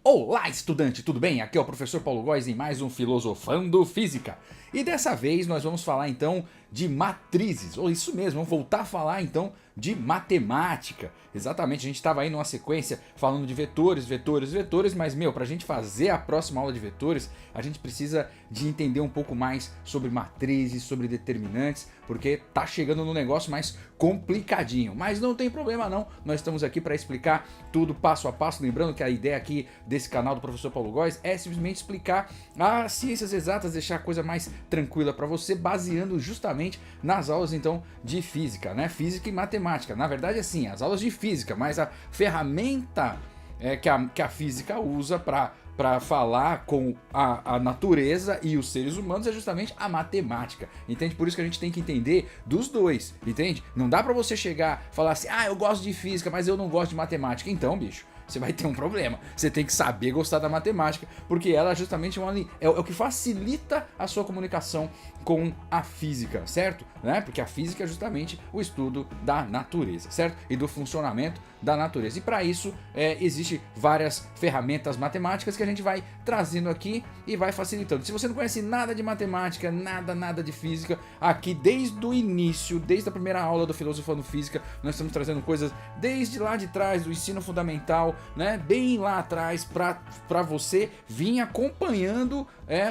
Olá, estudante, tudo bem? Aqui é o professor Paulo Góes em mais um Filosofando Física. E dessa vez nós vamos falar então de matrizes, ou isso mesmo, vamos voltar a falar então de matemática. Exatamente, a gente estava aí numa sequência falando de vetores, mas pra gente fazer a próxima aula de vetores, a gente precisa de entender um pouco mais sobre matrizes, sobre determinantes, porque tá chegando num negócio mais complicadinho. Mas não tem problema não, nós estamos aqui para explicar tudo passo a passo, lembrando que a ideia aqui desse canal do professor Paulo Góes é simplesmente explicar as ciências exatas, deixar a coisa mais tranquila para você, baseando justamente nas aulas então de física, né? Física e matemática. Na verdade, assim, as aulas de física, mas a ferramenta que a física usa para falar com a natureza e os seres humanos é justamente a matemática, entende? Por isso que a gente tem que entender dos dois, entende? Não dá para você chegar e falar assim, eu gosto de física, mas eu não gosto de matemática. Então, bicho, você vai ter um problema. Você tem que saber gostar da matemática, porque ela justamente é o que facilita a sua comunicação com a física, certo? Né? Porque a física é justamente o estudo da natureza, certo? E do funcionamento da natureza. E para isso, existem várias ferramentas matemáticas que a gente vai trazendo aqui e vai facilitando. Se você não conhece nada de matemática, nada de física, aqui desde o início, desde a primeira aula do Filosofando Física, nós estamos trazendo coisas desde lá de trás, do ensino fundamental, né? Bem lá atrás, para você vir acompanhando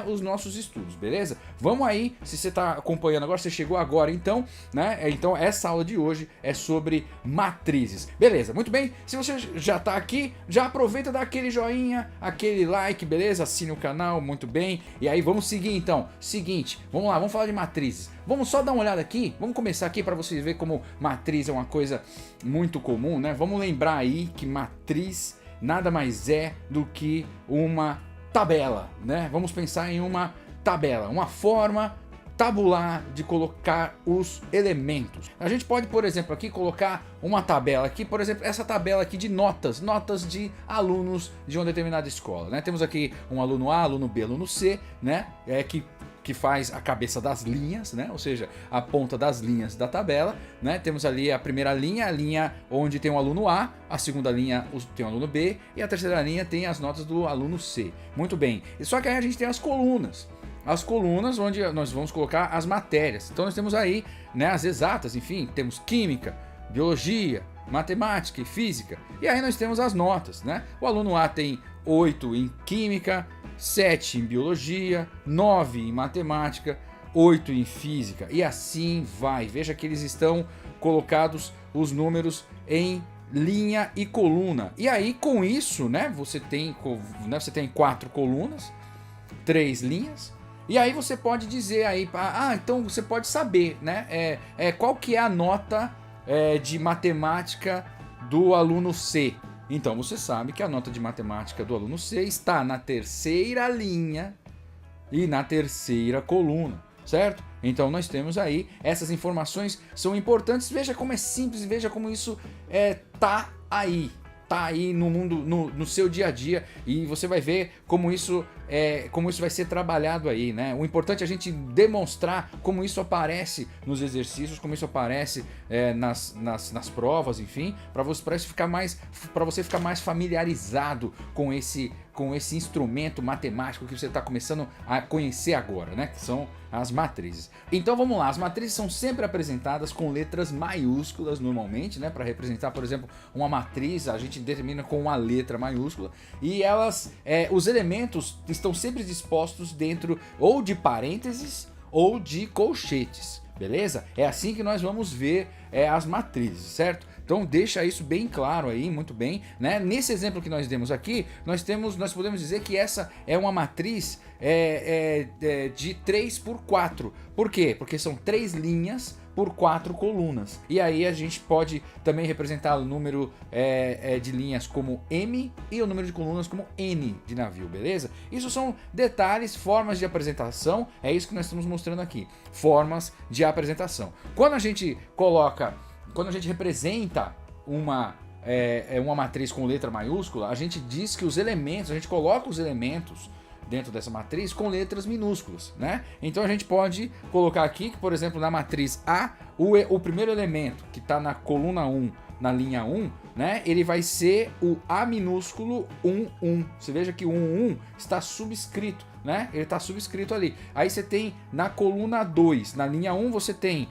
os nossos estudos, beleza? Vamos aí, se você está acompanhando agora, você chegou agora então, né? Então essa aula de hoje é sobre matrizes, beleza? Muito bem, se você já está aqui, já aproveita, dá aquele joinha, aquele like, beleza? Assine o canal, muito bem. E aí vamos seguir então, seguinte, vamos lá, vamos falar de matrizes. Vamos só dar uma olhada aqui, vamos começar aqui para vocês verem como matriz é uma coisa muito comum, né? Vamos lembrar aí que matriz nada mais é do que uma tabela, né? Vamos pensar em uma tabela, uma forma tabular de colocar os elementos. A gente pode, por exemplo, aqui colocar uma tabela aqui, por exemplo, essa tabela aqui de notas de alunos de uma determinada escola, né? Temos aqui um aluno A, aluno B, aluno C, né? Que faz a cabeça das linhas, né? Ou seja, a ponta das linhas da tabela, né? Temos ali a primeira linha, a linha onde tem o aluno A, a segunda linha tem o aluno B e a terceira linha tem as notas do aluno C. Muito bem. E só que aí a gente tem as colunas. As colunas onde nós vamos colocar as matérias. Então nós temos aí, né, as exatas, enfim, temos química, biologia, matemática e física. E aí nós temos as notas, né? O aluno A tem 8 em química, 7 em biologia, 9 em matemática, 8 em física e assim vai. Veja que eles estão colocados os números em linha e coluna. E aí com isso, né, você tem 4 colunas, 3 linhas. E aí você pode dizer aí, então você pode saber, né, qual que é a nota de matemática do aluno C. Então você sabe que a nota de matemática do aluno C está na terceira linha e na terceira coluna, certo? Então nós temos aí, essas informações são importantes, veja como é simples, veja como isso tá aí no mundo, no seu dia a dia, e você vai ver como isso vai ser trabalhado aí, né? O importante é a gente demonstrar como isso aparece nos exercícios, como isso aparece nas provas, enfim, para você ficar mais familiarizado com esse instrumento matemático que você está começando a conhecer agora, né? Que são as matrizes. Então vamos lá, as matrizes são sempre apresentadas com letras maiúsculas normalmente, né? Para representar, por exemplo, uma matriz, a gente determina com uma letra maiúscula e os elementos estão sempre dispostos dentro ou de parênteses ou de colchetes, beleza? É assim que nós vamos ver as matrizes, certo? Então deixa isso bem claro aí, muito bem, né? Nesse exemplo que nós demos aqui, nós podemos dizer que essa é uma matriz de 3 por 4. Por quê? Porque são 3 linhas por 4 colunas. E aí a gente pode também representar o número de linhas como M e o número de colunas como N de navio, beleza? Isso são detalhes, formas de apresentação, é isso que nós estamos mostrando aqui. Formas de apresentação. Quando a gente representa uma matriz com letra maiúscula, a gente diz que a gente coloca os elementos dentro dessa matriz com letras minúsculas, né? Então a gente pode colocar aqui que, por exemplo, na matriz A, o primeiro elemento que está na coluna 1, na linha 1, né, ele vai ser o A minúsculo 1, 1. Você veja que o 1, 1 está subscrito, né? Ele está subscrito ali. Aí você tem na coluna 2, na linha 1 você tem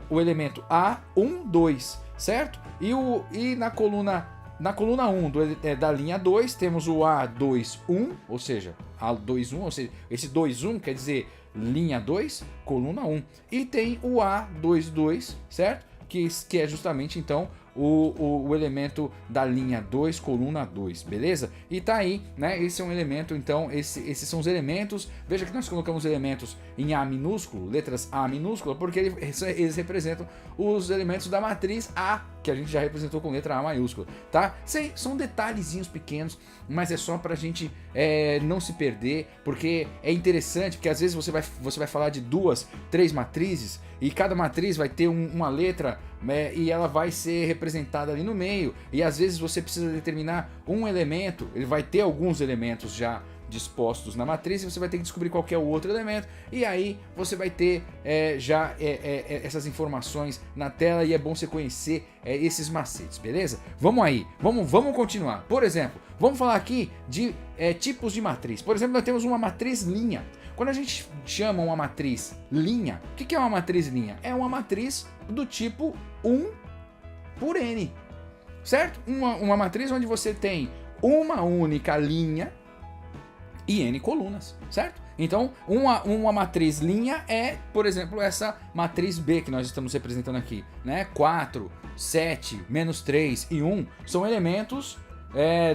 o elemento A, 1, 2, certo? E na coluna 1 da linha 2 temos o A2, 1, ou seja, A2, 1, ou seja, esse 2, 1 quer dizer linha 2, coluna 1. E tem o A2, 2, certo? Que é justamente então o elemento da linha 2, coluna 2, beleza? E tá aí, né? Esse é um elemento, então, esses são os elementos. Veja que nós colocamos elementos em A minúsculo, letras A minúscula, porque eles representam os elementos da matriz A, que a gente já representou com letra A maiúscula, tá? São detalhezinhos pequenos, mas é só pra gente não se perder, porque é interessante, porque às vezes você vai falar de 2, 3 matrizes, e cada matriz vai ter uma letra, e ela vai ser representada ali no meio, e às vezes você precisa determinar um elemento, ele vai ter alguns elementos já dispostos na matriz, e você vai ter que descobrir qual que é o outro elemento, e aí você vai ter essas informações na tela, e é bom você conhecer esses macetes, beleza? Vamos aí, vamos continuar. Por exemplo, vamos falar aqui de tipos de matriz. Por exemplo, nós temos uma matriz linha. Quando a gente chama uma matriz linha, o que é uma matriz linha? É uma matriz do tipo 1 por n, certo? Uma matriz onde você tem uma única linha e n colunas, certo? Então, uma matriz linha é, por exemplo, essa matriz B que nós estamos representando aqui, né? 4, 7, menos 3 e 1 são elementos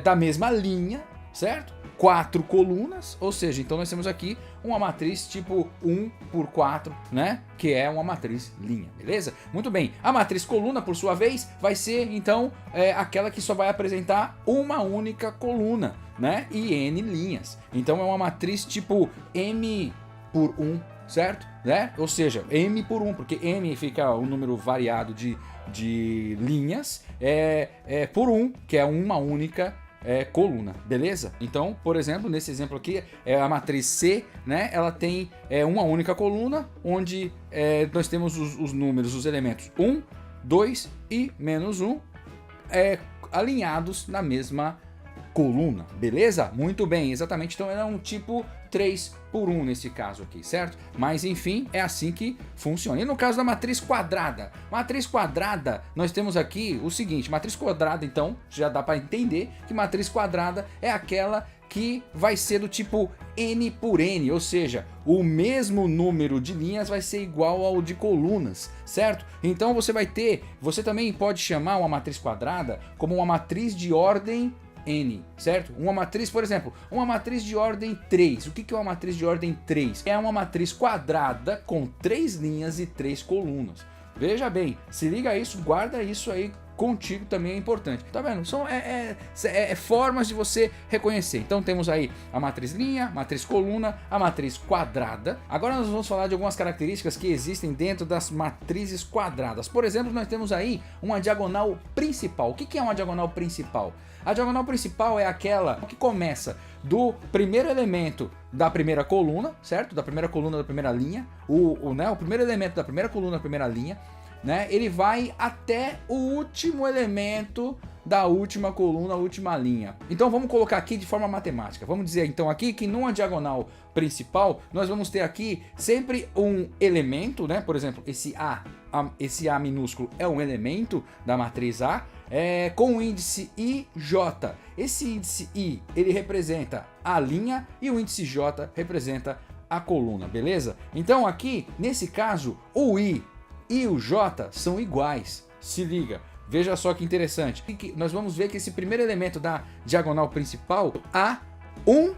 da mesma linha, certo? 4 colunas, ou seja, então nós temos aqui uma matriz tipo 1 por 4, né? Que é uma matriz linha, beleza? Muito bem, a matriz coluna, por sua vez, vai ser, então, aquela que só vai apresentar uma única coluna, né? E n linhas. Então é uma matriz tipo M por 1, certo? Né? Ou seja, M por 1, porque M fica um número variado de linhas, por 1, que é uma única coluna, beleza? Então, por exemplo, nesse exemplo aqui, a matriz C, né? Ela tem uma única coluna, onde nós temos os números, os elementos 1, 2 e menos 1 alinhados na mesma coluna, beleza? Muito bem, exatamente. Então ela é um tipo 3 por 1 nesse caso aqui, certo? Mas enfim, é assim que funciona. E no caso da matriz quadrada? Matriz quadrada, nós temos aqui o seguinte, matriz quadrada, então, já dá para entender que matriz quadrada é aquela que vai ser do tipo n por n, ou seja, o mesmo número de linhas vai ser igual ao de colunas, certo? Então você também pode chamar uma matriz quadrada como uma matriz de ordem n, certo? Uma matriz, por exemplo, uma matriz de ordem 3. O que é uma matriz de ordem 3? É uma matriz quadrada com 3 linhas e 3 colunas. Veja bem, se liga a isso, guarda isso aí contigo, também é importante. Tá vendo? São formas de você reconhecer. Então temos aí a matriz linha, matriz coluna, a matriz quadrada. Agora nós vamos falar de algumas características que existem dentro das matrizes quadradas. Por exemplo, nós temos aí uma diagonal principal. O que é uma diagonal principal? A diagonal principal é aquela que começa do primeiro elemento da primeira coluna, certo? Da primeira coluna da primeira linha, o primeiro elemento da primeira coluna da primeira linha, né? Ele vai até o último elemento da última coluna, última linha. Então vamos colocar aqui de forma matemática. Vamos dizer então aqui que numa diagonal principal nós vamos ter aqui sempre um elemento, né? Por exemplo, esse A minúsculo é um elemento da matriz A, com o índice IJ. Esse índice I, ele representa a linha e o índice J representa a coluna, beleza? Então aqui, nesse caso, o I e o J são iguais. Se liga, veja só que interessante. Nós vamos ver que esse primeiro elemento da diagonal principal, A1,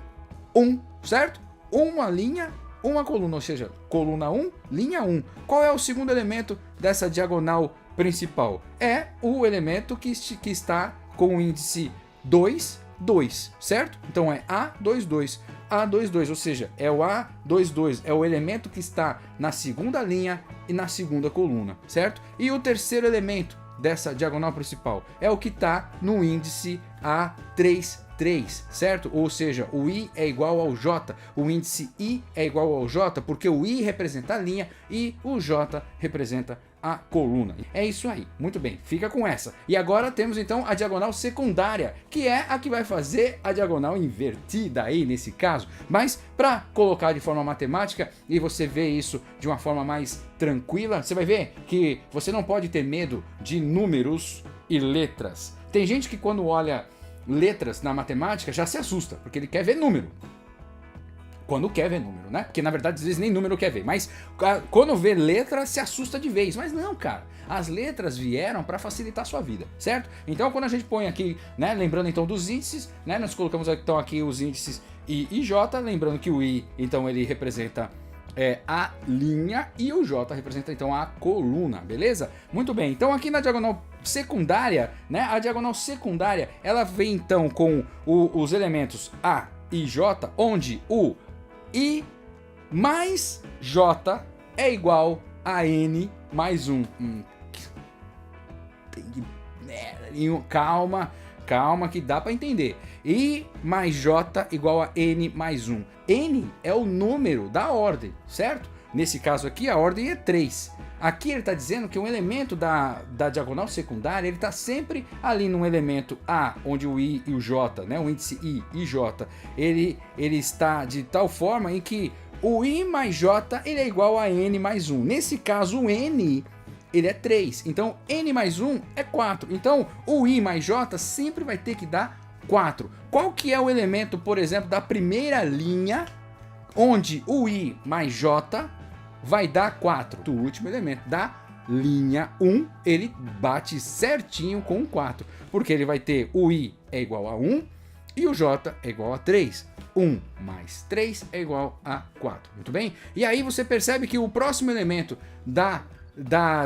1, certo? Uma linha, uma coluna, ou seja, coluna 1, linha 1. Qual é o segundo elemento dessa diagonal principal? É o elemento que está com o índice 2, 2, certo? Então é A22, A22, ou seja, é o A22, é o elemento que está na segunda linha e na segunda coluna, certo? E o terceiro elemento dessa diagonal principal é o que está no índice A33, certo? Ou seja, o I é igual ao J, o índice I é igual ao J, porque o I representa a linha e o J representa a coluna. É isso aí, muito bem, fica com essa. E agora temos então a diagonal secundária, que é a que vai fazer a diagonal invertida aí nesse caso. Mas para colocar de forma matemática e você ver isso de uma forma mais tranquila, você vai ver que você não pode ter medo de números e letras. Tem gente que quando olha letras na matemática já se assusta, porque ele quer ver número. Quando quer ver número, né? Porque na verdade às vezes nem número quer ver, mas quando vê letra se assusta de vez. Mas não, cara, as letras vieram para facilitar a sua vida, certo? Então quando a gente põe aqui, né, lembrando então dos índices, né, nós colocamos então aqui os índices I e J, lembrando que o I então ele representa a linha e o J representa então a coluna, beleza? Muito bem, então aqui na diagonal secundária, né, a diagonal secundária ela vem então com os elementos A e J, onde o I mais J é igual a N mais 1. Calma que dá para entender. I mais J igual a N mais 1. N é o número da ordem, certo? Nesse caso aqui a ordem é 3. Aqui ele está dizendo que um elemento da diagonal secundária ele está sempre ali no elemento A, onde o I e o J, né, o índice I e J, ele está de tal forma em que o I mais J ele é igual a N mais 1. Nesse caso o N ele é 3, então N mais 1 é 4. Então o I mais J sempre vai ter que dar 4. Qual que é o elemento, por exemplo, da primeira linha, onde o I mais J vai dar 4. O último elemento da linha 1, ele bate certinho com 4, porque ele vai ter o I é igual a 1 e o J é igual a 3. 1 mais 3 é igual a 4. Muito bem? E aí você percebe que o próximo elemento da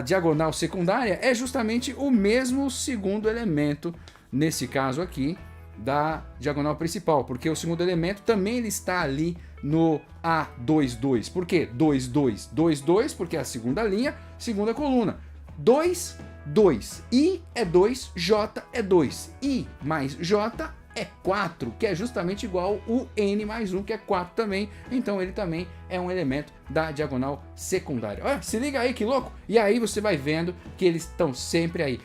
diagonal secundária é justamente o mesmo segundo elemento, nesse caso aqui, da diagonal principal, porque o segundo elemento também ele está ali no A22. Por quê? 2, 2, 2, 2, porque é a segunda linha, segunda coluna. 2, 2. I é 2, J é 2. I mais J é 4, que é justamente igual o N mais 1, que é 4 também. Então ele também é um elemento da diagonal secundária. Olha, se liga aí que louco! E aí você vai vendo que eles estão sempre aí.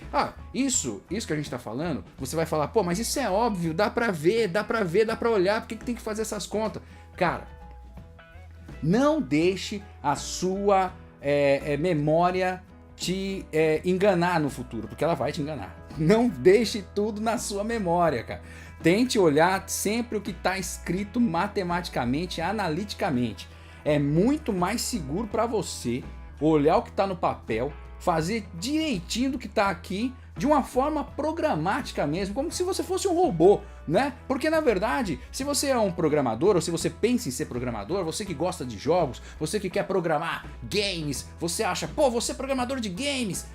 Isso que a gente está falando, você vai falar, pô, mas isso é óbvio, dá pra ver, dá pra olhar, por que tem que fazer essas contas? Cara, não deixe a sua memória te enganar no futuro, porque ela vai te enganar. Não deixe tudo na sua memória, cara. Tente olhar sempre o que está escrito matematicamente, analiticamente. É muito mais seguro para você olhar o que está no papel, fazer direitinho do que está aqui, de uma forma programática mesmo, como se você fosse um robô, né? Porque na verdade, se você é um programador, ou se você pensa em ser programador, você que gosta de jogos, você que quer programar games, você acha, pô, você é programador de games,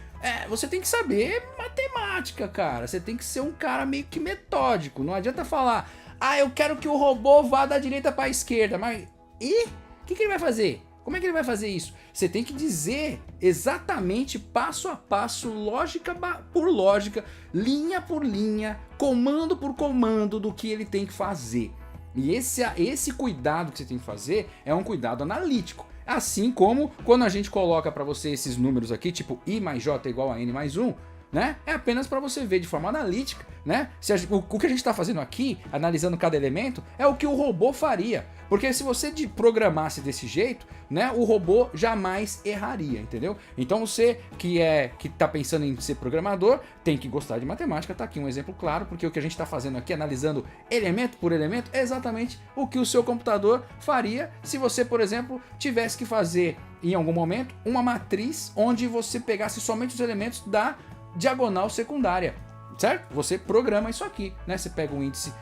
você tem que saber matemática, cara. Você tem que ser um cara meio que metódico. Não adianta falar, eu quero que o robô vá da direita para a esquerda, mas e o que ele vai fazer? Como é que ele vai fazer isso? Você tem que dizer exatamente, passo a passo, lógica por lógica, linha por linha, comando por comando do que ele tem que fazer. E esse cuidado que você tem que fazer é um cuidado analítico. Assim como quando a gente coloca para você esses números aqui, tipo I mais J igual a N mais 1, né? É apenas para você ver de forma analítica, né? O que a gente está fazendo aqui, analisando cada elemento, é o que o robô faria. Porque se você programasse desse jeito, né, o robô jamais erraria, entendeu? Então você que está pensando em ser programador, tem que gostar de matemática. Tá aqui um exemplo claro, porque o que a gente está fazendo aqui, analisando elemento por elemento, é exatamente o que o seu computador faria se você, por exemplo, tivesse que fazer, em algum momento, uma matriz onde você pegasse somente os elementos da diagonal secundária, certo? Você programa isso aqui, né? Você pega um índice,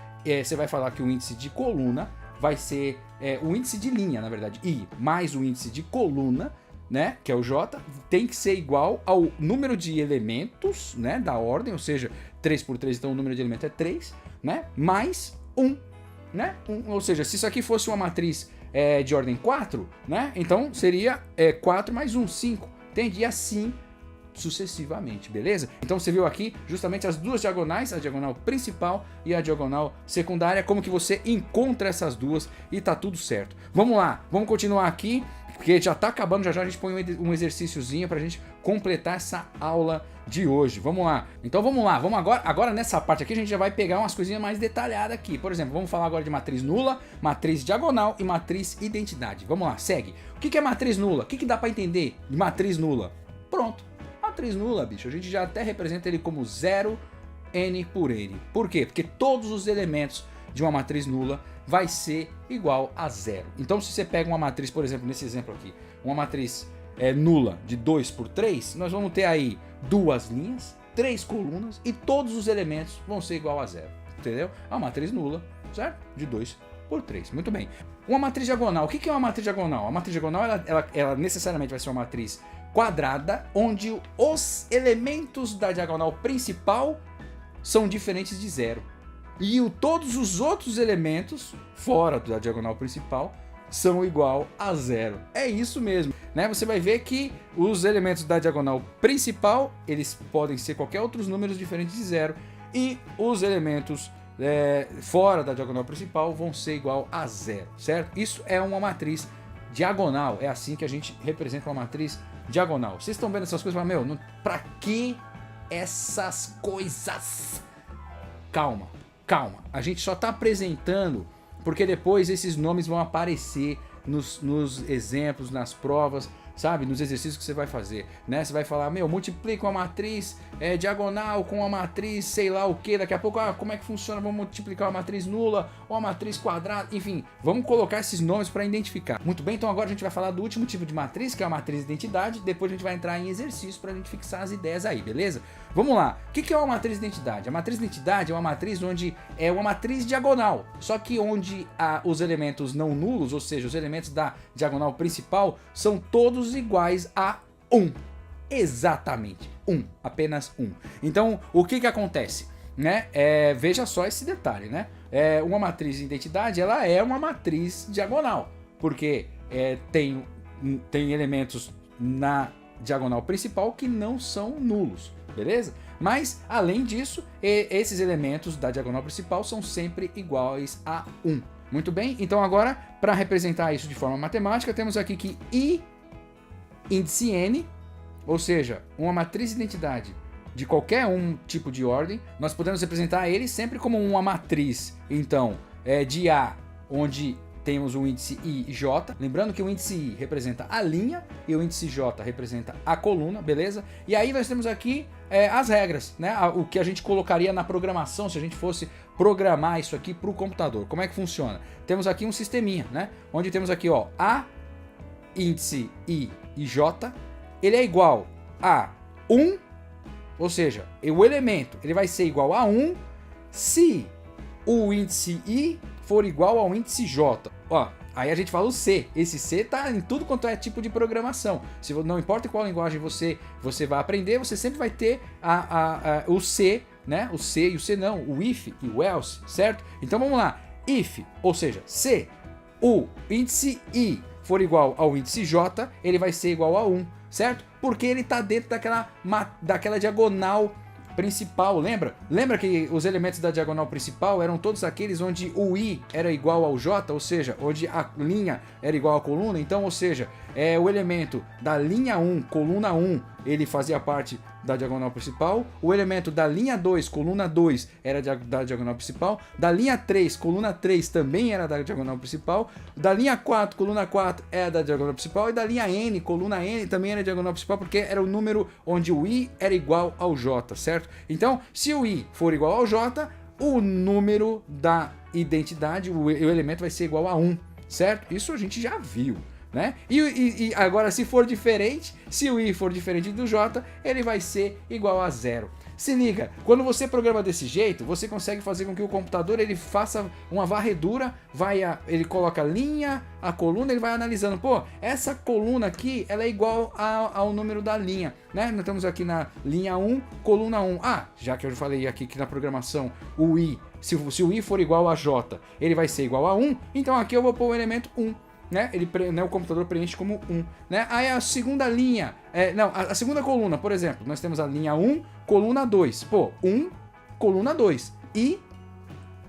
você vai falar que o índice de coluna vai ser o índice de linha, na verdade, I mais o índice de coluna, né, que é o J, tem que ser igual ao número de elementos, né, da ordem, ou seja, 3 por 3, então o número de elementos é 3, né, mais 1, né, ou seja, se isso aqui fosse uma matriz de ordem 4, né, então seria 4 mais 1, 5, entende? E assim sucessivamente, beleza? Então você viu aqui justamente as duas diagonais, a diagonal principal e a diagonal secundária, como que você encontra essas duas e tá tudo certo. Vamos lá, vamos continuar aqui porque já tá acabando, já a gente põe um exercíciozinho pra gente completar essa aula de hoje. Vamos lá. Então vamos lá, vamos agora nessa parte aqui a gente já vai pegar umas coisinhas mais detalhadas aqui. Por exemplo, vamos falar agora de matriz nula, matriz diagonal e matriz identidade. Vamos lá, segue. O que é matriz nula? O que dá pra entender de matriz nula? Pronto. Matriz nula, bicho, a gente já até representa ele como 0 n por n. Por quê? Porque todos os elementos de uma matriz nula vai ser igual a zero. Então se você pega uma matriz, por exemplo, nesse exemplo aqui, uma matriz nula de 2 por 3, nós vamos ter aí 2 linhas, 3 colunas e todos os elementos vão ser igual a zero. Entendeu? É uma matriz nula, certo? De 2 por 3. Muito bem. Uma matriz diagonal. O que é uma matriz diagonal? A matriz diagonal ela necessariamente vai ser uma matriz quadrada, onde os elementos da diagonal principal são diferentes de zero. E todos os outros elementos fora da diagonal principal são igual a zero. É isso mesmo, né? Você vai ver que os elementos da diagonal principal, eles podem ser qualquer outros números diferentes de zero, e os elementos fora da diagonal principal vão ser igual a zero, certo? Isso é uma matriz diagonal, é assim que a gente representa uma matriz diagonal. Vocês estão vendo essas coisas e falam, meu, pra que essas coisas? Calma, calma. A gente só tá apresentando porque depois esses nomes vão aparecer nos exemplos, nas provas, sabe? Nos exercícios que você vai fazer, né? Você vai falar, meu, multiplica uma matriz diagonal com uma matriz sei lá o que, daqui a pouco, como é que funciona? Vamos multiplicar uma matriz nula ou uma matriz quadrada, enfim, vamos colocar esses nomes para identificar. Muito bem, então agora a gente vai falar do último tipo de matriz, que é a matriz identidade, depois a gente vai entrar em exercícios para a gente fixar as ideias aí, beleza? Vamos lá, o que é uma matriz identidade? A matriz identidade é uma matriz onde é uma matriz diagonal, só que onde os elementos não nulos, ou seja, os elementos da diagonal principal, são todos iguais a 1. Exatamente, 1, apenas 1. Então, o que acontece? Né? Veja só esse detalhe, né? Uma matriz de identidade, ela é uma matriz diagonal, porque tem elementos na diagonal principal que não são nulos, beleza? Mas, além disso, esses elementos da diagonal principal são sempre iguais a 1. Muito bem, então agora, para representar isso de forma matemática, temos aqui que I índice n, ou seja, uma matriz de identidade de qualquer tipo de ordem, nós podemos representar ele sempre como uma matriz, então, de A, onde temos o índice I e J, lembrando que o índice I representa a linha e o índice J representa a coluna, beleza? E aí nós temos aqui as regras, né? O que a gente colocaria na programação se a gente fosse programar isso aqui para o computador. Como é que funciona? Temos aqui um sisteminha, né? Onde temos aqui, ó, A, índice I e J, ele é igual a 1, ou seja, o elemento ele vai ser igual a 1 se o índice I for igual ao índice J. Ó, aí a gente fala o C. Esse C tá em tudo quanto é tipo de programação. Não importa qual linguagem você vai aprender, você sempre vai ter o C, né? O C e o C não, o if e o else, certo? Então vamos lá. If, ou seja, se o índice I for igual ao índice J, ele vai ser igual a 1, certo? Porque ele está dentro daquela diagonal principal, lembra? Lembra que os elementos da diagonal principal eram todos aqueles onde o I era igual ao J, ou seja, onde a linha era igual à coluna? Então, ou seja, o elemento da linha 1, coluna 1, ele fazia parte da diagonal principal, o elemento da linha 2, coluna 2, era da diagonal principal, da linha 3, coluna 3 também era da diagonal principal, da linha 4, coluna 4 era da diagonal principal, e da linha N, coluna N também era da diagonal principal, porque era o número onde o I era igual ao J, certo? Então, se o I for igual ao J, o número da identidade, o elemento vai ser igual a 1, certo? Isso a gente já viu, né? E agora, se for diferente, se o I for diferente do J, ele vai ser igual a 0. Se liga, quando você programa desse jeito, você consegue fazer com que o computador ele faça uma varredura, ele coloca a linha, a coluna, ele vai analisando, pô, essa coluna aqui, ela é igual ao número da linha, né? Nós estamos aqui na linha 1, coluna 1. Já que eu falei aqui que na programação o I, se o I for igual a J, ele vai ser igual a 1, então aqui eu vou pôr o elemento 1. Né? O computador preenche como 1, né? Aí a segunda linha, a segunda coluna, por exemplo, nós temos a linha 1, coluna 2, pô, 1, coluna 2, e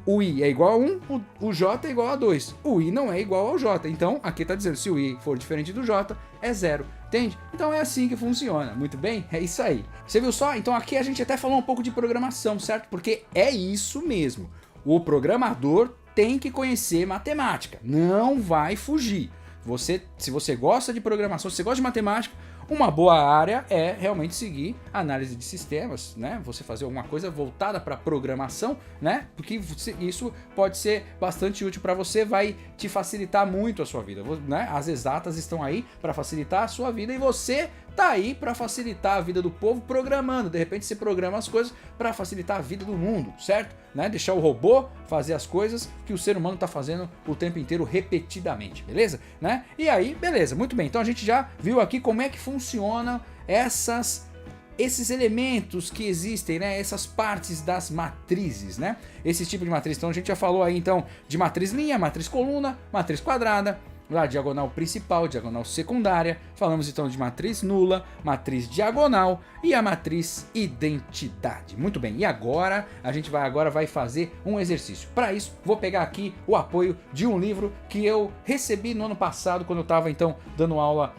o I é igual a 1, o J é igual a 2. O I não é igual ao J. Então, aqui está dizendo, se o I for diferente do J, é 0. Entende? Então é assim que funciona. Muito bem? É isso aí. Você viu só? Então aqui a gente até falou um pouco de programação, certo? Porque é isso mesmo. O programador tem que conhecer matemática. Não vai fugir. Se você gosta de programação, se você gosta de matemática, uma boa área é realmente seguir análise de sistemas, né? Você fazer alguma coisa voltada para programação, né? Porque isso pode ser bastante útil para você, vai te facilitar muito a sua vida, né? As exatas estão aí para facilitar a sua vida e você tá aí para facilitar a vida do povo programando. De repente você programa as coisas para facilitar a vida do mundo, certo? Né? Deixar o robô fazer as coisas que o ser humano tá fazendo o tempo inteiro repetidamente, beleza? Né? E aí, beleza, muito bem. Então a gente já viu aqui como é que funcionam esses elementos que existem, né? Essas partes das matrizes, né? Esse tipo de matriz. Então a gente já falou aí então de matriz linha, matriz coluna, matriz quadrada, a diagonal principal, diagonal secundária, falamos então de matriz nula, matriz diagonal e a matriz identidade. Muito bem, e agora a gente vai fazer um exercício. Para isso, vou pegar aqui o apoio de um livro que eu recebi no ano passado, quando eu estava então dando aula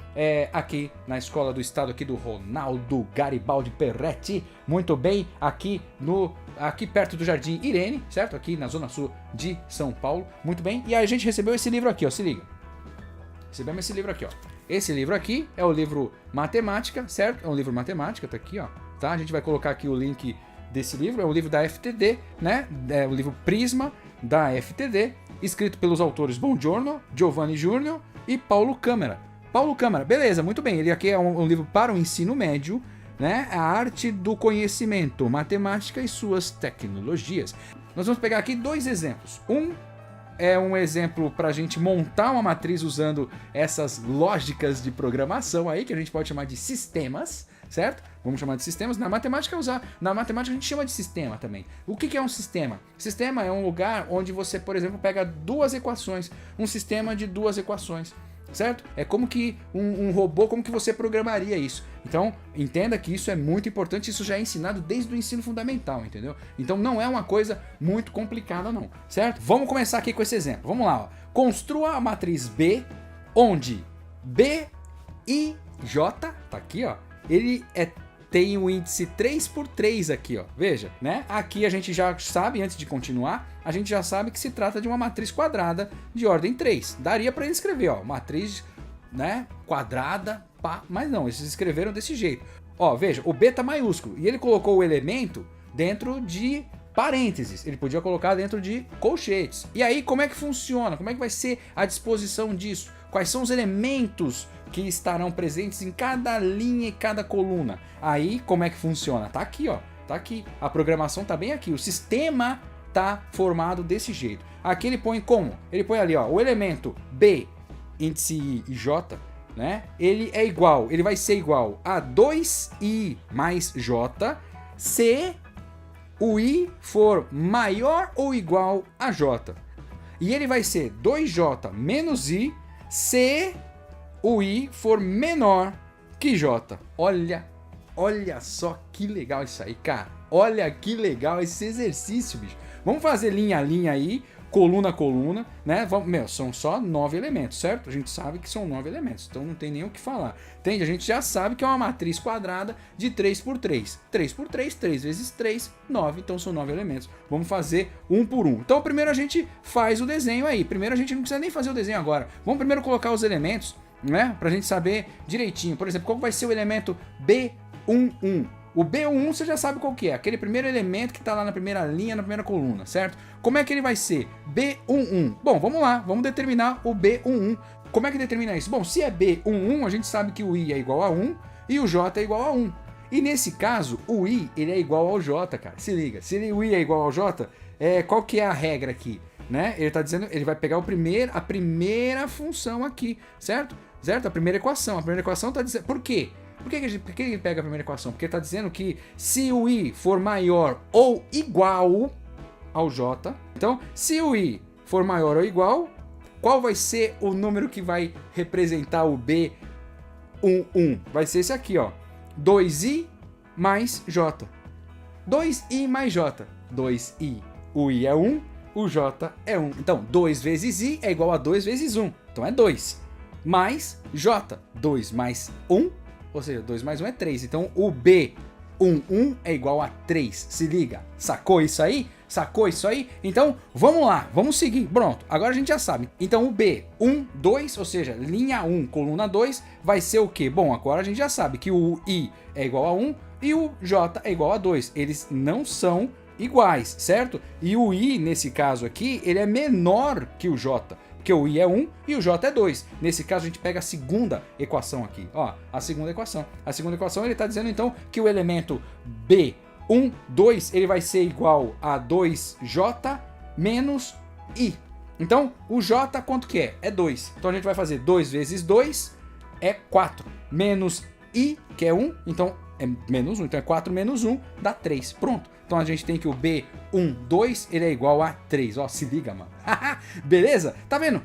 aqui na Escola do Estado aqui do Ronaldo Garibaldi Perretti. Muito bem, aqui perto do Jardim Irene, certo? Aqui na zona sul de São Paulo. Muito bem, e aí a gente recebeu esse livro aqui, ó, se liga. Recebemos esse livro aqui, ó. Esse livro aqui é o livro Matemática, certo? É um livro Matemática, tá aqui, ó. Tá? A gente vai colocar aqui o link desse livro. É um livro da FTD, né? É o livro Prisma da FTD, escrito pelos autores Bongiorno, Giovanni Júnior e Paulo Câmara. Paulo Câmara, beleza, muito bem. Ele aqui é um livro para o ensino médio, né? A arte do conhecimento, matemática e suas tecnologias. Nós vamos pegar aqui dois exemplos. É um exemplo para a gente montar uma matriz usando essas lógicas de programação aí, que a gente pode chamar de sistemas, certo? Vamos chamar de sistemas. Na matemática a gente chama de sistema também. O que é um sistema? Sistema é um lugar onde você, por exemplo, pega duas equações, um sistema de duas equações, certo? É como que um robô, como que você programaria isso. Então, entenda que isso é muito importante, isso já é ensinado desde o ensino fundamental, entendeu? Então não é uma coisa muito complicada não, certo? Vamos começar aqui com esse exemplo. Vamos lá, ó. Construa a matriz B, onde B e J, tá aqui, ó, ele tem o índice 3 por 3 aqui, ó. Veja, né? Aqui a gente já sabe, antes de continuar, a gente já sabe que se trata de uma matriz quadrada de ordem 3. Daria para ele escrever, ó, matriz, né, quadrada, pá, mas não, eles escreveram desse jeito. Ó, veja, o B tá maiúsculo e ele colocou o elemento dentro de parênteses. Ele podia colocar dentro de colchetes. E aí, como é que funciona? Como é que vai ser a disposição disso? Quais são os elementos que estarão presentes em cada linha e cada coluna? Aí, como é que funciona? Tá aqui, ó. Tá aqui. A programação tá bem aqui. O sistema tá formado desse jeito. Aqui ele põe como? Ele põe ali, ó, o elemento B, índice I e J, né? Ele é igual, ele vai ser igual a 2I mais J se o I for maior ou igual a J. E ele vai ser 2J menos I se o I for menor que J. Olha só que legal isso aí, cara. Olha que legal esse exercício, bicho. Vamos fazer linha a linha aí, coluna a coluna, né? São só 9 elementos, certo? A gente sabe que são 9 elementos, então não tem nem o que falar. Entende? A gente já sabe que é uma matriz quadrada de 3 por 3. 3 por 3, 3 vezes 3, 9. Então são 9 elementos. Vamos fazer um por um. Então primeiro a gente faz o desenho aí. Primeiro a gente não precisa nem fazer o desenho agora. Vamos primeiro colocar os elementos, né? Pra gente saber direitinho. Por exemplo, qual vai ser o elemento B11? O B11 você já sabe qual que é, aquele primeiro elemento que está lá na primeira linha, na primeira coluna, certo? Como é que ele vai ser? B11. Bom, vamos lá, vamos determinar o B11. Como é que determina isso? Bom, se é B11, a gente sabe que o I é igual a 1 e o J é igual a 1. E nesse caso, o I ele é igual ao J, cara. Se liga, se o I é igual ao J, qual que é a regra aqui? Né? Ele está dizendo, ele vai pegar a primeira função aqui, certo? Certo? A primeira equação está dizendo, por quê? Por que ele pega a primeira equação? Porque ele está dizendo que se o I for maior ou igual ao J, então, se o I for maior ou igual, qual vai ser o número que vai representar o B11? Vai ser esse aqui, ó. 2I mais J. 2I mais J. 2I. O I é 1 o J é 1. Então, 2 vezes I é igual a 2 vezes 1. Então, é 2. Mais J, 2 mais 1, ou seja, 2 mais 1 é 3. Então, o B11 é igual a 3. Se liga, sacou isso aí? Sacou isso aí? Então, vamos lá, vamos seguir. Pronto, agora a gente já sabe. Então, o B12, ou seja, linha 1, coluna 2, vai ser o quê? Bom, agora a gente já sabe que o I é igual a 1 e o J é igual a 2. Eles não são iguais, certo? E o I, nesse caso aqui, ele é menor que o J, porque o I é 1 e o J é 2. Nesse caso, a gente pega a segunda equação aqui. Ó, a segunda equação. A segunda equação, ele está dizendo, então, que o elemento B12, ele vai ser igual a 2J menos I. Então, o J, quanto que é? É 2. Então, a gente vai fazer 2 vezes 2 é 4. Menos I, que é 1, então é menos 1. Então, é 4 menos 1, dá 3. Pronto. Então a gente tem que o B12 ele é igual a 3. Ó, se liga, mano. Beleza? Tá vendo?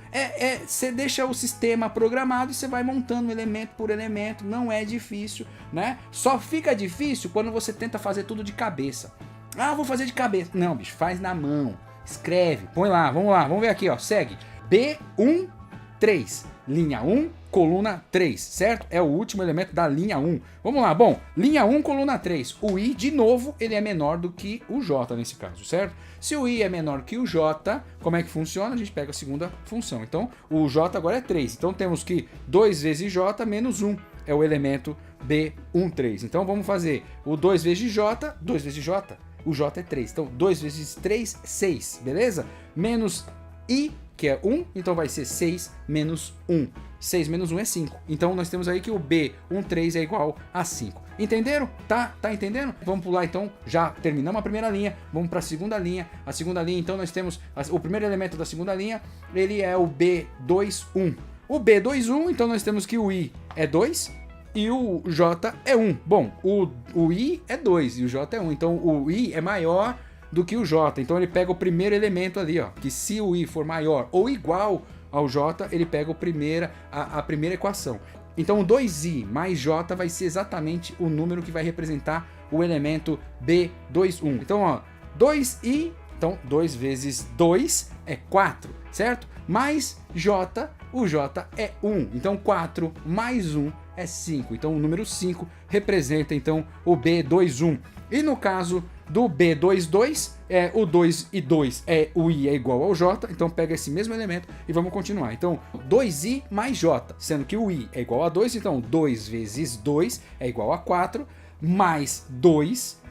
Você deixa o sistema programado e você vai montando elemento por elemento. Não é difícil, né? Só fica difícil quando você tenta fazer tudo de cabeça. Ah, vou fazer de cabeça. Não, bicho, faz na mão. Escreve, põe lá, vamos ver aqui, ó. Segue. B13, linha 1, coluna 3, certo? É o último elemento da linha 1. Vamos lá, bom, linha 1, coluna 3. O I, de novo, ele é menor do que o J nesse caso, certo? Se o I é menor que o J, como é que funciona? A gente pega a segunda função. Então, o J agora é 3. Então, temos que 2 vezes J menos 1 é o elemento B13. Então, vamos fazer o 2 vezes J, 2 vezes J, o J é 3. Então, 2 vezes 3, 6, beleza? Menos I, que é 1, então vai ser 6 menos 1. 6 menos 1 é 5. Então nós temos aí que o B13 é igual a 5. Entenderam? Tá entendendo? Vamos pular então, já terminamos a primeira linha, vamos para a segunda linha. A segunda linha, então nós temos o primeiro elemento da segunda linha, ele é o B21. O B21, então nós temos que o I é 2 e o J é 1. Bom, o I é 2 e o J é 1. Então o I é maior do que o J. Então ele pega o primeiro elemento ali, ó, que se o I for maior ou igual ao J, ele pega a primeira equação. Então o 2i mais J vai ser exatamente o número que vai representar o elemento B21. Então, ó, 2i, então 2 vezes 2 é 4, certo? Mais J, o J é 1. Então 4 mais 1 é 5. Então o número 5 representa então o B21. E no caso do B22, o 2 e 2 o I é igual ao J, então pega esse mesmo elemento e vamos continuar. Então 2i mais J, sendo que o I é igual a 2, então 2 vezes 2 é igual a 4, mais 2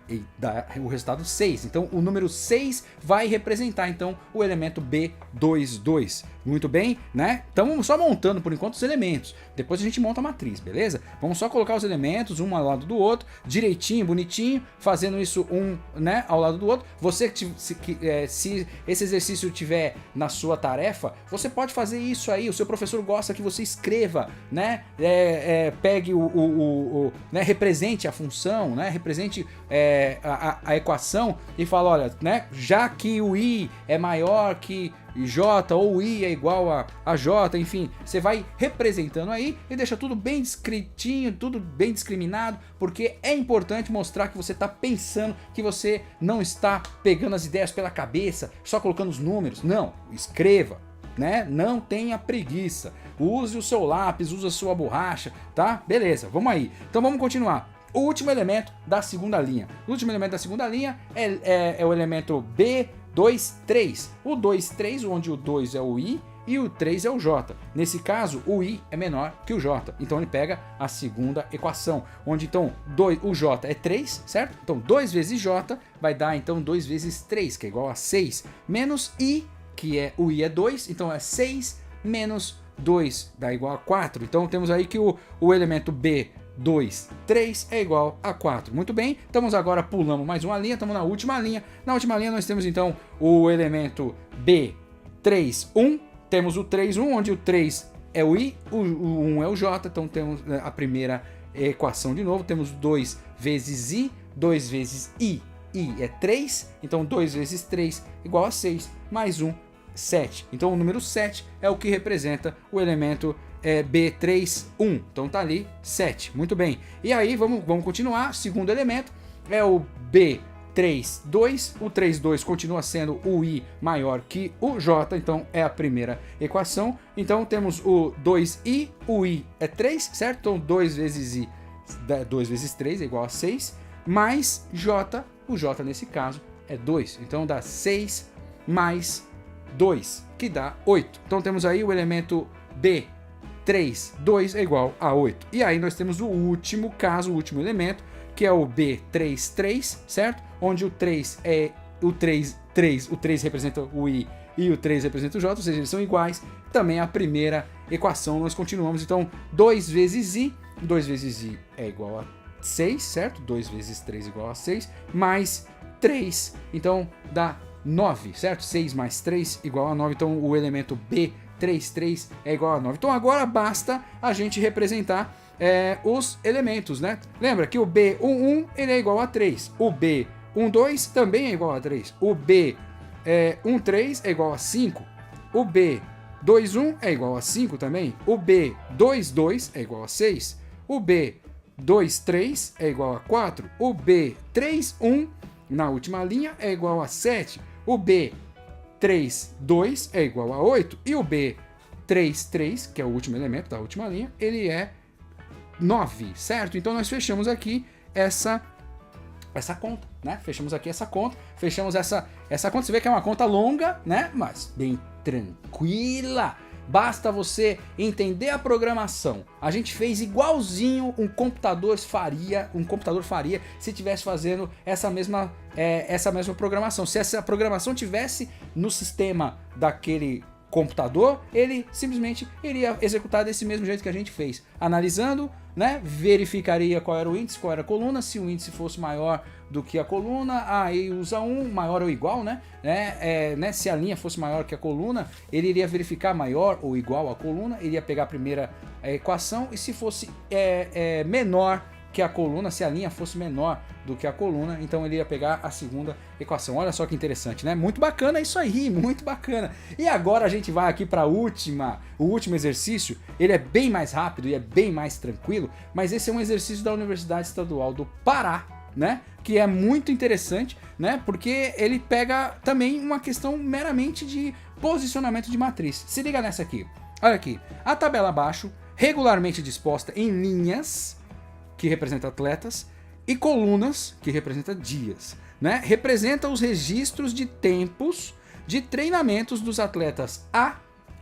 e dá o resultado 6. Então o número 6 vai representar então o elemento B22. Muito bem, né? Estamos só montando por enquanto os elementos. Depois a gente monta a matriz, beleza? Vamos só colocar os elementos um ao lado do outro, direitinho, bonitinho, fazendo isso um, né, ao lado do outro. Você se esse exercício tiver na sua tarefa, você pode fazer isso aí. O seu professor gosta que você escreva, né? Pegue né, represente a função, né? Represente a equação e fala, olha, né? Já que o I é maior que J ou I é igual a J, enfim, você vai representando aí e deixa tudo bem descritinho, tudo bem discriminado, porque é importante mostrar que você está pensando, que você não está pegando as ideias pela cabeça, só colocando os números. Não, escreva, né? Não tenha preguiça, use o seu lápis, use a sua borracha, tá? Beleza, vamos aí. Então vamos continuar. O último elemento da segunda linha. O último elemento da segunda linha é o elemento B23. O 23, onde o 2 é o I e o 3 é o J. Nesse caso, o I é menor que o J. Então ele pega a segunda equação, onde então o J é 3, certo? Então 2 vezes J vai dar então 2 vezes 3, que é igual a 6, menos I, que o I é 2, então é 6 menos 2 dá igual a 4. Então temos aí que o elemento B2, 3 é igual a 4. Muito bem, estamos agora, pulamos mais uma linha, estamos na última linha. Na última linha nós temos então o elemento B31, temos o 31, onde o 3 é o I, o 1 é o J, então temos a primeira equação de novo, temos 2 vezes I, 2 vezes I é 3, então 2 vezes 3 igual a 6, mais 1, 7. Então o número 7 é o que representa o elemento B31, então tá ali 7, muito bem. E aí vamos continuar, segundo elemento é o 3, 2. O 3, 2 continua sendo o I maior que o J, então é a primeira equação. Então temos o 2I, o I é 3, certo? Então 2 vezes I, 2 vezes 3 é igual a 6, mais J, o J nesse caso é 2. Então dá 6 mais 2, que dá 8. Então temos aí o elemento B, 3, 2 é igual a 8. E aí nós temos o último caso, o último elemento, que é o B3, 3, certo? Onde o 3 é o 3, o 3 representa o I e o 3 representa o J, ou seja, eles são iguais. Também a primeira equação, nós continuamos. Então, 2 vezes I é igual a 6, certo? 2 vezes 3 é igual a 6, mais 3, então dá 9, certo? 6 mais 3 igual a 9, então o elemento B3, 3 é igual a 9. Então agora basta a gente representar os elementos, né? Lembra que o B11 ele é igual a 3, o B12 também é igual a 3, o B13 é igual a 5, o B21 é igual a 5 também, o B22 é igual a 6, o B23 é igual a 4, o B31 na última linha é igual a 7, o B32 é igual a 8 e o B33, que é o último elemento da última linha, ele é 9, certo? Então nós fechamos aqui essa conta, né? Fechamos aqui essa conta, fechamos essa conta. Você vê que é uma conta longa, né? Mas bem tranquila. Basta você entender a programação. A gente fez igualzinho um computador faria se estivesse fazendo essa mesma programação. Se essa programação tivesse no sistema daquele computador, ele simplesmente iria executar desse mesmo jeito que a gente fez, analisando, né, verificaria qual era o índice, qual era a coluna, se o índice fosse maior do que a coluna, aí usa 1, maior ou igual, né, se a linha fosse maior que a coluna, ele iria verificar maior ou igual à coluna, iria pegar a primeira equação, e se fosse menor que a coluna, se a linha fosse menor do que a coluna, então ele ia pegar a segunda equação. Olha só que interessante, né? Muito bacana isso aí, muito bacana. E agora a gente vai aqui para o último exercício. Ele é bem mais rápido e é bem mais tranquilo, mas esse é um exercício da Universidade Estadual do Pará, né? Que é muito interessante, né? Porque ele pega também uma questão meramente de posicionamento de matriz. Se liga nessa aqui. Olha aqui. A tabela abaixo, regularmente disposta em linhas, que representa atletas, e colunas, que representa dias, né? Representa os registros de tempos de treinamentos dos atletas A,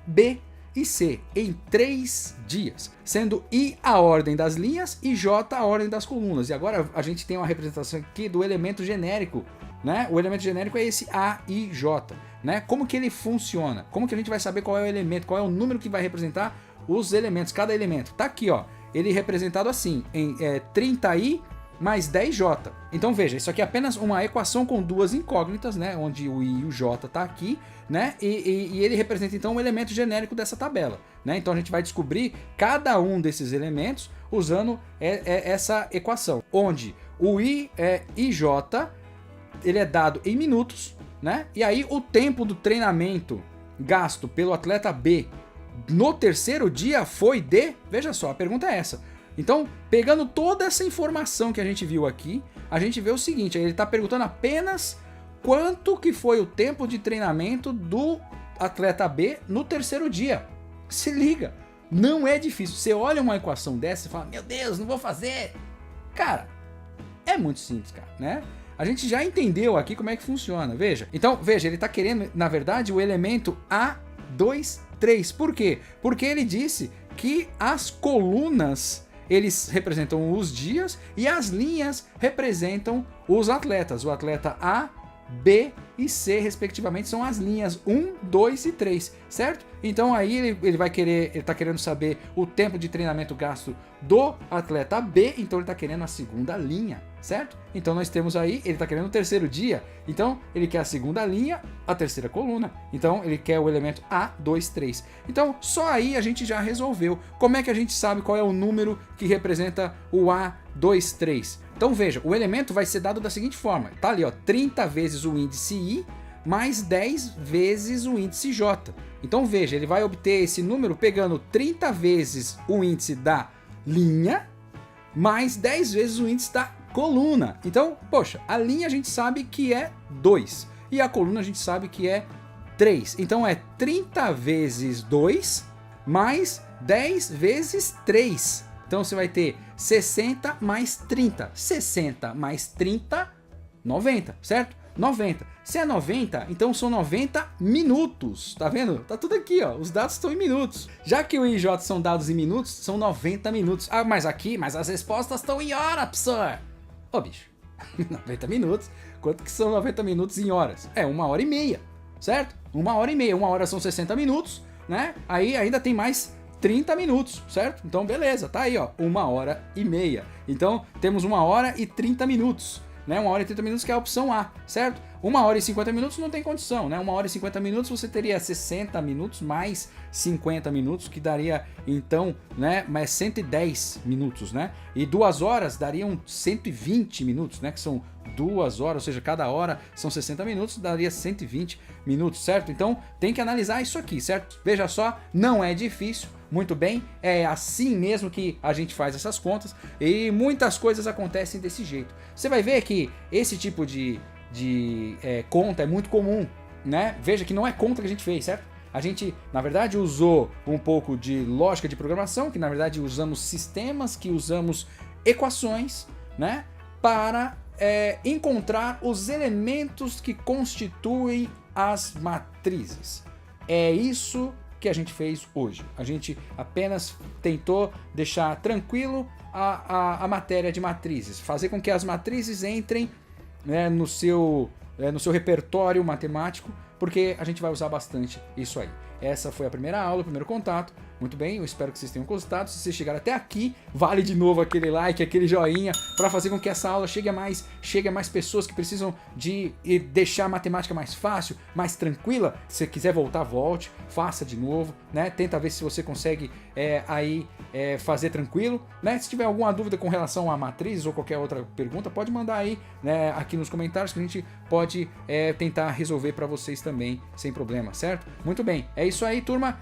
B e C em 3 dias, sendo I a ordem das linhas e J a ordem das colunas. E agora a gente tem uma representação aqui do elemento genérico, né? O elemento genérico é esse A, I, J, né? Como que ele funciona? Como que a gente vai saber qual é o elemento, qual é o número que vai representar os elementos, cada elemento? Tá aqui, ó. Ele representado assim, em 30i mais 10j. Então veja, isso aqui é apenas uma equação com duas incógnitas, né? Onde o i e o j tá aqui, né? E ele representa então um elemento genérico dessa tabela, né? Então a gente vai descobrir cada um desses elementos usando essa equação, onde o i é ij, ele é dado em minutos, né? E aí o tempo do treinamento gasto pelo atleta B no terceiro dia foi de... Veja só, a pergunta é essa. Então, pegando toda essa informação que a gente viu aqui, a gente vê o seguinte, ele está perguntando apenas quanto que foi o tempo de treinamento do atleta B no terceiro dia. Se liga, não é difícil. Você olha uma equação dessa e fala, meu Deus, não vou fazer. Cara, é muito simples, cara, né? A gente já entendeu aqui como é que funciona, veja. Então, veja, ele está querendo, na verdade, o elemento A2, 3. Por quê? Porque ele disse que as colunas, eles representam os dias e as linhas representam os atletas. O atleta A, B e C, respectivamente, são as linhas 1, 2 e 3, certo? Então aí ele tá querendo saber o tempo de treinamento gasto do atleta B, então ele tá querendo a segunda linha, certo? Então nós temos aí, ele tá querendo o terceiro dia, então ele quer a segunda linha, a terceira coluna, então ele quer o elemento A, 2, 3. Então só aí a gente já resolveu. Como é que a gente sabe qual é o número que representa o A, 2, 3? Então veja, o elemento vai ser dado da seguinte forma, tá ali ó, 30 vezes o índice I mais 10 vezes o índice J. Então veja, ele vai obter esse número pegando 30 vezes o índice da linha mais 10 vezes o índice da coluna. Então, poxa, a linha a gente sabe que é 2 e a coluna a gente sabe que é 3. Então é 30 vezes 2 mais 10 vezes 3. Então você vai ter 60 mais 30. 60 mais 30, 90, certo? 90. Se é 90, então são 90 minutos. Tá vendo? Tá tudo aqui, ó. Os dados estão em minutos. Já que o IJ são dados em minutos, são 90 minutos. Ah, mas as respostas estão em hora, professor. Ô, bicho. 90 minutos. Quanto que são 90 minutos em horas? É 1h30, certo? 1h30. 1 hora são 60 minutos, né? Aí ainda tem mais 30 minutos, certo? Então, beleza. Tá aí, ó. 1h30. Então, temos 1 hora e 30 minutos. Né, 1 hora e 30 minutos que é a opção A, certo? 1 hora e 50 minutos não tem condição, né? 1 hora e 50 minutos você teria 60 minutos mais 50 minutos, que daria então, né, mais 110 minutos, né? E 2 horas dariam 120 minutos, né? Que são 2 horas, ou seja, cada hora são 60 minutos, daria 120 minutos, certo? Então tem que analisar isso aqui, certo? Veja só, não é difícil. Muito bem, é assim mesmo que a gente faz essas contas e muitas coisas acontecem desse jeito. Você vai ver que esse tipo de conta é muito comum, né? Veja que não é conta que a gente fez, certo? A gente, na verdade, usou um pouco de lógica de programação, que na verdade usamos sistemas, que usamos equações, né? Para encontrar os elementos que constituem as matrizes. É isso que a gente fez hoje. A gente apenas tentou deixar tranquilo a matéria de matrizes, fazer com que as matrizes entrem, né, no seu repertório matemático, porque a gente vai usar bastante isso aí. Essa foi a primeira aula, o primeiro contato. Muito bem, eu espero que vocês tenham gostado. Se vocês chegaram até aqui, vale de novo aquele like, aquele joinha, para fazer com que essa aula chegue a mais pessoas que precisam de deixar a matemática mais fácil, mais tranquila. Se você quiser voltar, volte, faça de novo, né? Tenta ver se você consegue fazer tranquilo, né? Se tiver alguma dúvida com relação a matrizes ou qualquer outra pergunta, pode mandar aí, né, aqui nos comentários, que a gente pode tentar resolver para vocês também, sem problema, certo? Muito bem, é isso aí, turma.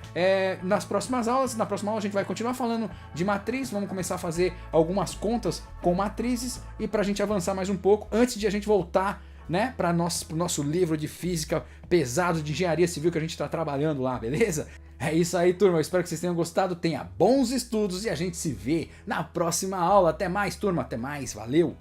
Na próxima aula a gente vai continuar falando de matriz, vamos começar a fazer algumas contas com matrizes e para a gente avançar mais um pouco, antes de a gente voltar, né, para o nosso livro de física pesado de engenharia civil que a gente está trabalhando lá, beleza? É isso aí, turma, eu espero que vocês tenham gostado, tenha bons estudos e a gente se vê na próxima aula. Até mais, turma, até mais, valeu!